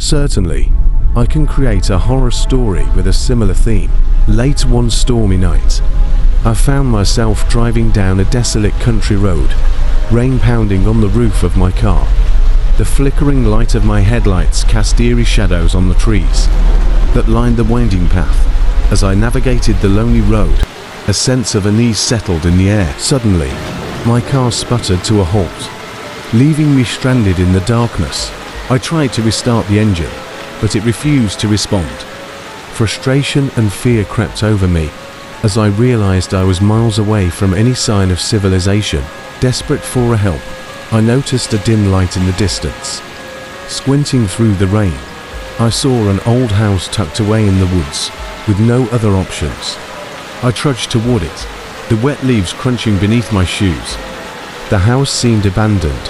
Certainly, I can create a horror story with a similar theme. Late one stormy night, I found myself driving down a desolate country road, rain pounding on the roof of my car. The flickering light of my headlights cast eerie shadows on the trees that lined the winding path. As I navigated the lonely road, a sense of unease settled in the air. Suddenly, my car sputtered to a halt, leaving me stranded in the darkness. I tried to restart the engine, but it refused to respond. Frustration and fear crept over me as I realized I was miles away from any sign of civilization. Desperate for help, I noticed a dim light in the distance. Squinting through the rain, I saw an old house tucked away in the woods, with no other options. I trudged toward it, the wet leaves crunching beneath my shoes. The house seemed abandoned,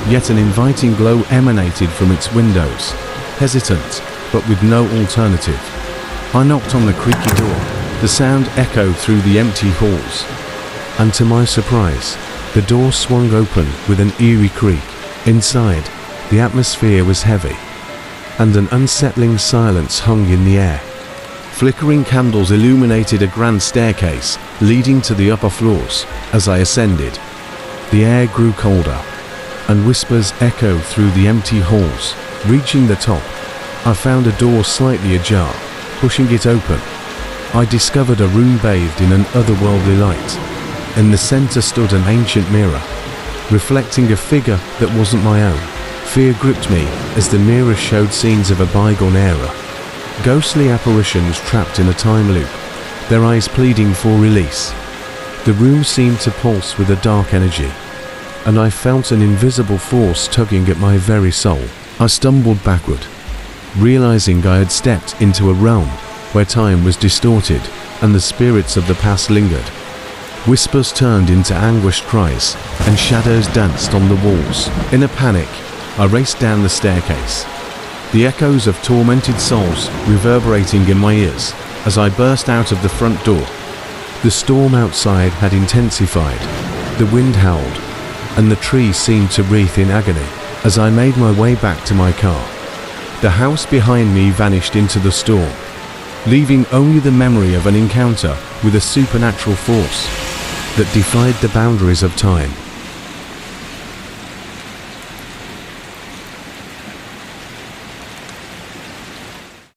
yet an inviting glow emanated from its windows. Hesitant, but with no alternative, I knocked on the creaky door. The sound echoed through the empty halls, and to my surprise, the door swung open with an eerie creak. Inside, the atmosphere was heavy, and an unsettling silence hung in the air. Flickering candles illuminated a grand staircase leading to the upper floors. As I ascended, the air grew colder, and whispers echoed through the empty halls. Reaching the top, I found a door slightly ajar. Pushing it open, I discovered a room bathed in an otherworldly light. In the center stood an ancient mirror, reflecting a figure that wasn't my own. Fear gripped me as the mirror showed scenes of a bygone era. Ghostly apparitions trapped in a time loop, their eyes pleading for release. The room seemed to pulse with a dark energy, and I felt an invisible force tugging at my very soul. I stumbled backward, realizing I had stepped into a realm where time was distorted and the spirits of the past lingered. Whispers turned into anguished cries, and shadows danced on the walls. In a panic, I raced down the staircase, the echoes of tormented souls reverberating in my ears as I burst out of the front door. The storm outside had intensified, the wind howled, and the trees seemed to writhe in agony. As I made my way back to my car, the house behind me vanished into the storm, leaving only the memory of an encounter with a supernatural force that defied the boundaries of time.